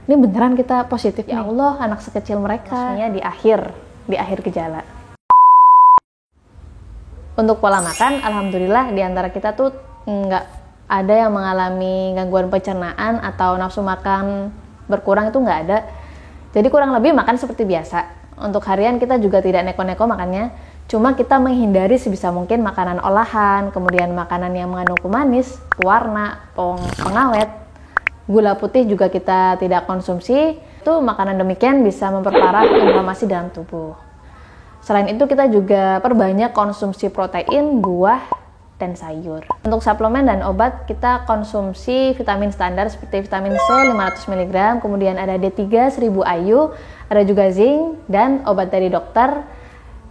ini beneran kita positif ya Allah, anak sekecil mereka. Maksudnya di akhir gejala. Untuk pola makan, alhamdulillah di antara kita tuh nggak ada yang mengalami gangguan pencernaan atau nafsu makan berkurang, itu nggak ada. Jadi kurang lebih makan seperti biasa. Untuk harian kita juga tidak neko-neko makannya, cuma kita menghindari sebisa mungkin makanan olahan, kemudian makanan yang mengandung pemanis, pewarna, pengawet, gula putih juga kita tidak konsumsi. Itu makanan demikian bisa memperparah inflamasi dalam tubuh. Selain itu kita juga perbanyak konsumsi protein, buah, dan sayur. Untuk suplemen dan obat kita konsumsi vitamin standar seperti vitamin C 500 mg, kemudian ada D3 1000 IU, ada juga zinc dan obat dari dokter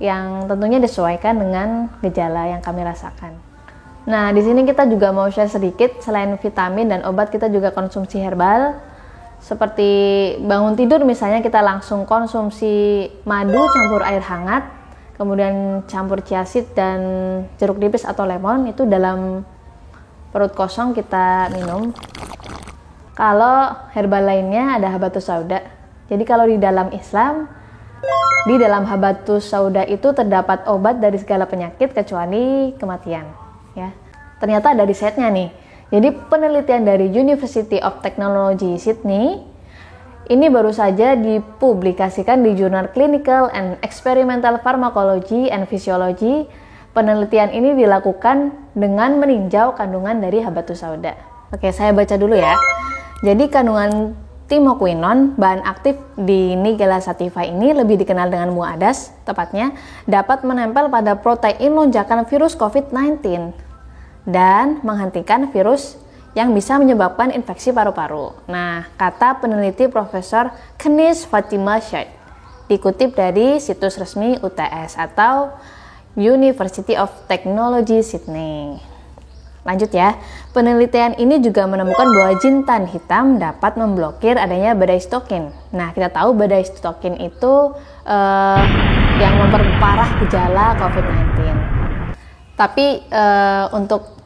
yang tentunya disesuaikan dengan gejala yang kami rasakan. Nah, di sini kita juga mau share sedikit, selain vitamin dan obat kita juga konsumsi herbal. Seperti bangun tidur misalnya kita langsung konsumsi madu campur air hangat, kemudian campur chia seed dan jeruk nipis atau lemon, itu dalam perut kosong kita minum. Kalau herbal lainnya ada habatus sauda. Jadi kalau di dalam Islam, di dalam habatus sauda itu terdapat obat dari segala penyakit kecuali kematian. Ya, ternyata ada risetnya nih. Jadi penelitian dari University of Technology Sydney ini baru saja dipublikasikan di jurnal Clinical and Experimental Pharmacology and Physiology. Penelitian ini dilakukan dengan meninjau kandungan dari habatus sauda. Oke, saya baca dulu ya. Jadi kandungan timoquinone, bahan aktif di Nigella sativa ini lebih dikenal dengan muadas, tepatnya dapat menempel pada protein lonjakan virus COVID-19 dan menghentikan virus yang bisa menyebabkan infeksi paru-paru. Nah, kata peneliti Profesor Knis Fatima Shahid, dikutip dari situs resmi UTS atau University of Technology Sydney. Lanjut ya, penelitian ini juga menemukan bahwa jintan hitam dapat memblokir adanya badai sitokin. Nah, kita tahu badai sitokin itu yang memperparah gejala COVID-19. Tapi untuk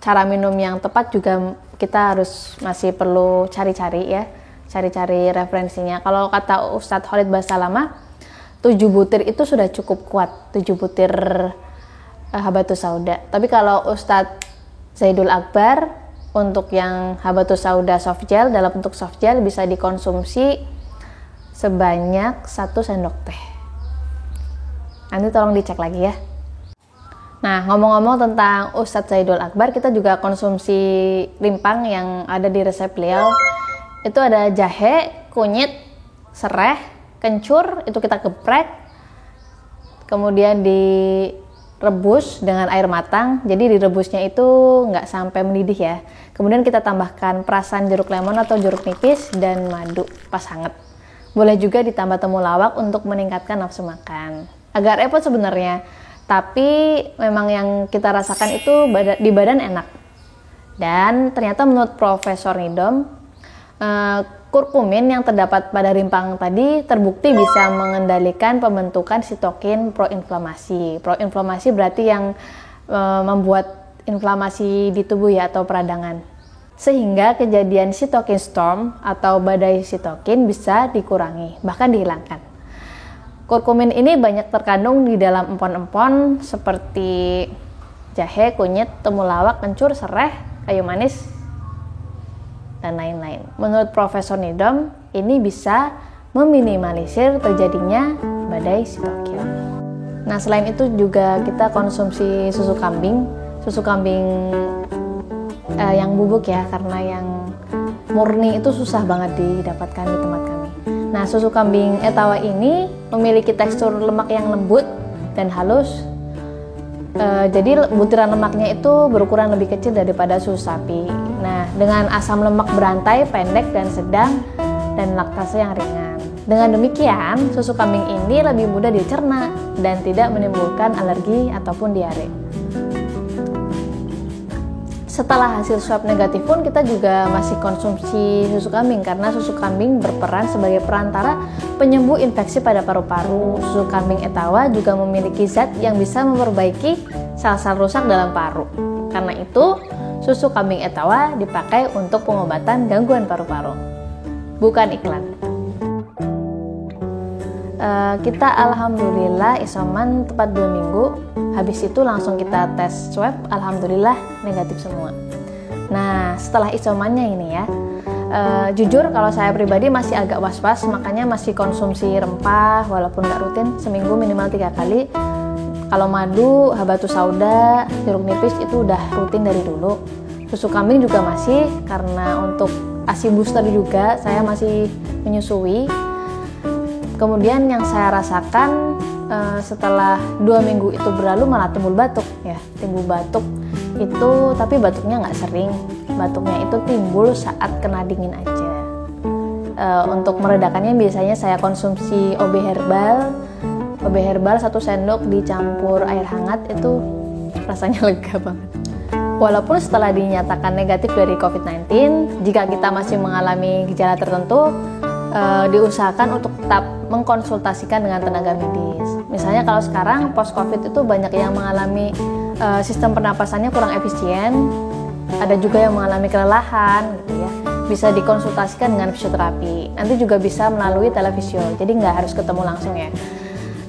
cara minum yang tepat juga kita harus masih perlu cari-cari ya, cari-cari referensinya. Kalau kata Ustadz Khalid Basalamah, 7 butir itu sudah cukup kuat, 7 butir habatus sauda. Tapi kalau Ustadz Zaidul Akbar, untuk yang habatus sauda soft gel, dalam bentuk soft gel bisa dikonsumsi sebanyak 1 sendok teh. Nanti tolong dicek lagi ya. Nah, ngomong-ngomong tentang Ustadz Zaidul Akbar, kita juga konsumsi rimpang yang ada di resep beliau. Itu ada jahe, kunyit, sereh, kencur, itu kita geprek, kemudian direbus dengan air matang. Jadi direbusnya itu nggak sampai mendidih ya. Kemudian kita tambahkan perasan jeruk lemon atau jeruk nipis dan madu pas hangat. Boleh juga ditambah temulawak untuk meningkatkan nafsu makan. Agak repot sebenarnya, tapi memang yang kita rasakan itu di badan enak. Dan ternyata menurut Profesor Nidom, kurkumin yang terdapat pada rimpang tadi terbukti bisa mengendalikan pembentukan sitokin proinflamasi. Proinflamasi berarti yang membuat inflamasi di tubuh ya, atau peradangan. Sehingga kejadian sitokin storm atau badai sitokin bisa dikurangi, bahkan dihilangkan. Kurkumin ini banyak terkandung di dalam empon-empon seperti jahe, kunyit, temulawak, kencur, sereh, kayu manis, dan lain-lain. Menurut Profesor Nidom, ini bisa meminimalisir terjadinya badai sitokin. Nah, selain itu juga kita konsumsi susu kambing yang bubuk ya, karena yang murni itu susah banget didapatkan di tempat kami. Nah, susu kambing Etawa ini memiliki tekstur lemak yang lembut dan halus. Jadi butiran lemaknya itu berukuran lebih kecil daripada susu sapi. Nah, dengan asam lemak berantai pendek dan sedang dan laktase yang ringan. Dengan demikian, susu kambing ini lebih mudah dicerna dan tidak menimbulkan alergi ataupun diare. Setelah hasil swab negatif pun kita juga masih konsumsi susu kambing karena susu kambing berperan sebagai perantara penyembuh infeksi pada paru-paru. Susu kambing Etawa juga memiliki zat yang bisa memperbaiki sel-sel rusak dalam paru. Karena itu, susu kambing Etawa dipakai untuk pengobatan gangguan paru-paru. bukan iklan. Kita alhamdulillah isoman tepat 2 minggu. Habis itu langsung kita tes swab, alhamdulillah negatif semua. Nah, setelah isomannya ini ya, jujur kalau saya pribadi masih agak was-was, makanya masih konsumsi rempah walaupun nggak rutin, seminggu minimal 3 kali. Kalau madu, habatus sauda, jeruk nipis itu udah rutin dari dulu. Susu kambing juga masih, karena untuk ASI booster juga saya masih menyusui. Kemudian yang saya rasakan setelah 2 minggu itu berlalu malah timbul batuk ya, timbul batuk itu, tapi batuknya nggak sering, batuknya itu timbul saat kena dingin aja. Untuk meredakannya biasanya saya konsumsi OB herbal 1 sendok dicampur air hangat, itu rasanya lega banget. Walaupun setelah dinyatakan negatif dari COVID-19, jika kita masih mengalami gejala tertentu, diusahakan untuk tetap mengkonsultasikan dengan tenaga medis. Misalnya kalau sekarang post-COVID itu banyak yang mengalami sistem pernapasannya kurang efisien, ada juga yang mengalami kelelahan gitu ya. Bisa dikonsultasikan dengan fisioterapi. Nanti juga bisa melalui telefisio, jadi nggak harus ketemu langsung ya.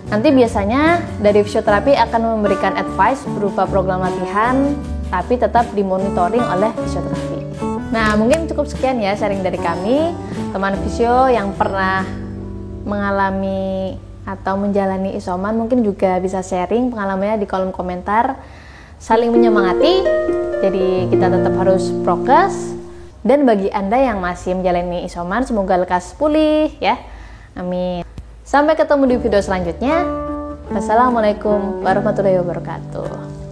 Nanti biasanya dari fisioterapi akan memberikan advice berupa program latihan, tapi tetap dimonitoring oleh fisioterapi. Nah, mungkin cukup sekian ya sharing dari kami, teman fisio yang pernah mengalami atau menjalani isoman, mungkin juga bisa sharing pengalamannya di kolom komentar, saling menyemangati. Jadi kita tetap harus prokes, dan bagi Anda yang masih menjalani isoman, semoga lekas pulih ya, amin. Sampai ketemu di video selanjutnya. Wassalamualaikum warahmatullahi wabarakatuh.